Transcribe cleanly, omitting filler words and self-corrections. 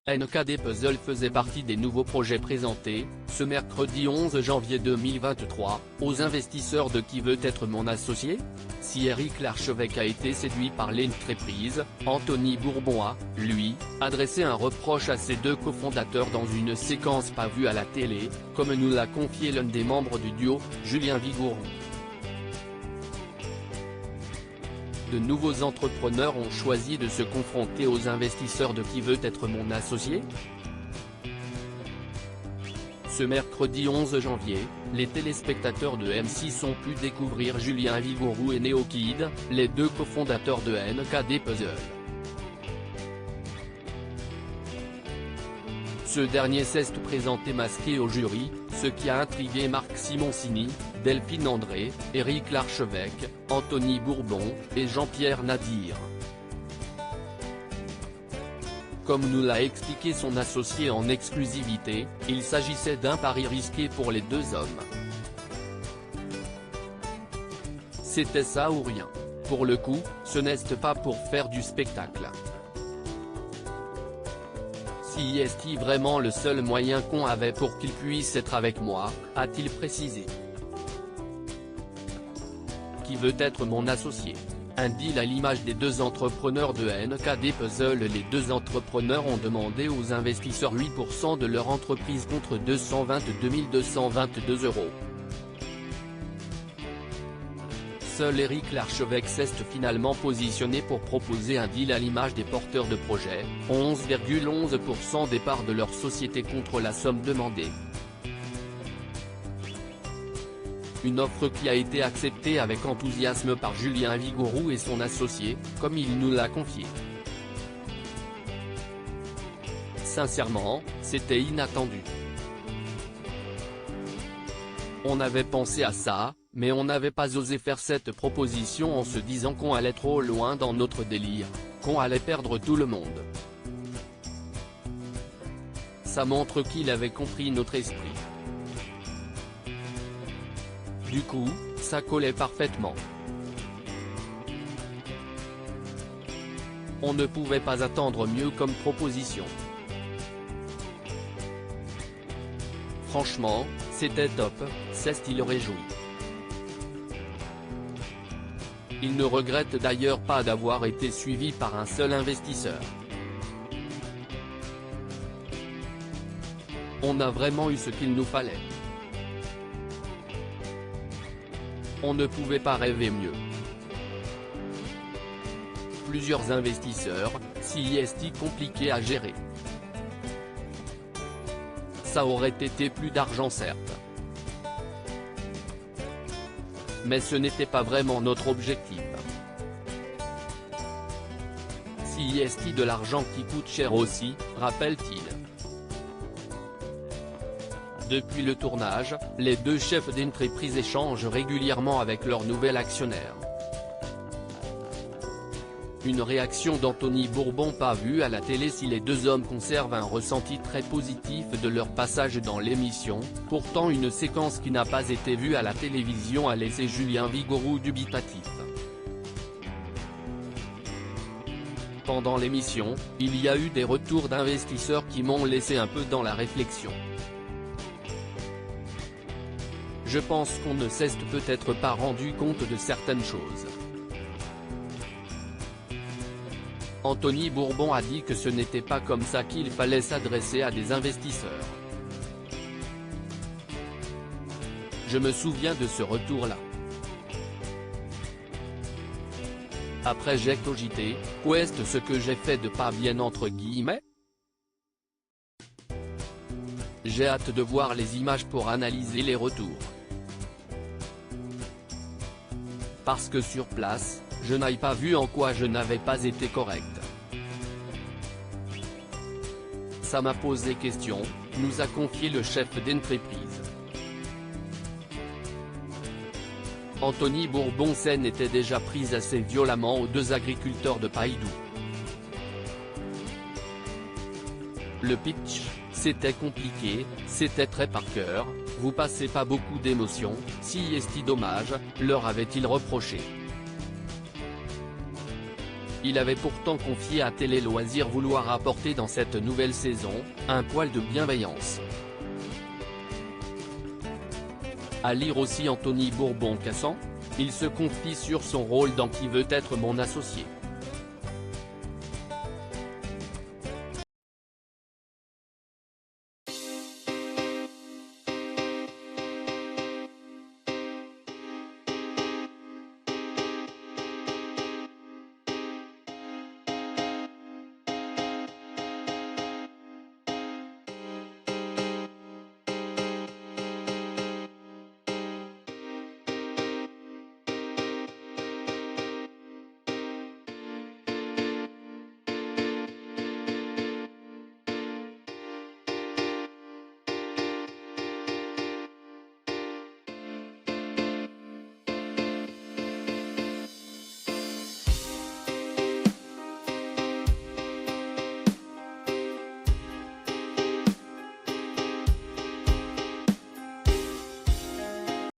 NKD Puzzle faisait partie des nouveaux projets présentés, ce mercredi 11 janvier 2023, aux investisseurs de Qui veut être mon associé ? Si Éric Larchevêque a été séduit par l'entreprise, Anthony Bourbon a, lui, adressé un reproche à ses deux cofondateurs dans une séquence pas vue à la télé, comme nous l'a confié l'un des membres du duo, Julien Vigouroux. De nouveaux entrepreneurs ont choisi de se confronter aux investisseurs de Qui veut être mon associé ? Ce mercredi 11 janvier, les téléspectateurs de M6 ont pu découvrir Julien Vigouroux et Neokid, les deux cofondateurs de NKD Puzzle. Ce dernier s'est présenté masqué au jury, ce qui a intrigué Marc Simoncini, Delphine André, Éric Larchevêque, Anthony Bourbon, et Jean-Pierre Nadir. Comme nous l'a expliqué son associé en exclusivité, il s'agissait d'un pari risqué pour les deux hommes. C'était ça ou rien. Pour le coup, ce n'est pas pour faire du spectacle. Si est-il vraiment le seul moyen qu'on avait pour qu'il puisse être avec moi, a-t-il précisé. Qui veut être mon associé ? Un deal à l'image des deux entrepreneurs de NKD Puzzle. Les deux entrepreneurs ont demandé aux investisseurs 8% de leur entreprise contre 222 222 €. Seul Éric Larchevêque s'est finalement positionné pour proposer un deal à l'image des porteurs de projet, 11,11% des parts de leur société contre la somme demandée. Une offre qui a été acceptée avec enthousiasme par Julien Vigouroux et son associé, comme il nous l'a confié. Sincèrement, c'était inattendu. On avait pensé à ça, mais on n'avait pas osé faire cette proposition en se disant qu'on allait trop loin dans notre délire, qu'on allait perdre tout le monde. Ça montre qu'il avait compris notre esprit. Du coup, ça collait parfaitement. On ne pouvait pas attendre mieux comme proposition. Franchement, c'était top, s'est-il réjoui. Il ne regrette d'ailleurs pas d'avoir été suivi par un seul investisseur. On a vraiment eu ce qu'il nous fallait. On ne pouvait pas rêver mieux. Plusieurs investisseurs, si est compliqué à gérer. Ça aurait été plus d'argent certes. Mais ce n'était pas vraiment notre objectif. Si est de l'argent qui coûte cher aussi, rappelle-t-il. Depuis le tournage, les deux chefs d'entreprise échangent régulièrement avec leur nouvel actionnaire. Une réaction d'Anthony Bourbon pas vue à la télé. Si les deux hommes conservent un ressenti très positif de leur passage dans l'émission, pourtant une séquence qui n'a pas été vue à la télévision a laissé Julien Vigouroux dubitatif. Pendant l'émission, il y a eu des retours d'investisseurs qui m'ont laissé un peu dans la réflexion. Je pense qu'on ne s'est peut-être pas rendu compte de certaines choses. Anthony Bourbon a dit que ce n'était pas comme ça qu'il fallait s'adresser à des investisseurs. Je me souviens de ce retour-là. Après j'ai cogité, qu'est-ce ce que j'ai fait de pas bien entre guillemets ? J'ai hâte de voir les images pour analyser les retours. Parce que sur place, je n'ai pas vu en quoi je n'avais pas été correct. Ça m'a posé question, nous a confié le chef d'entreprise. Anthony Bourbon s'en était déjà prise assez violemment aux deux agriculteurs de Païdou. Le pitch, c'était compliqué, c'était très par cœur, vous passez pas beaucoup d'émotions, si est dommage, leur avait-il reproché. Il avait pourtant confié à Télé Loisirs vouloir apporter dans cette nouvelle saison, un poil de bienveillance. À lire aussi Anthony Bourbon-Cassan, il se confie sur son rôle dans Qui veut être mon associé.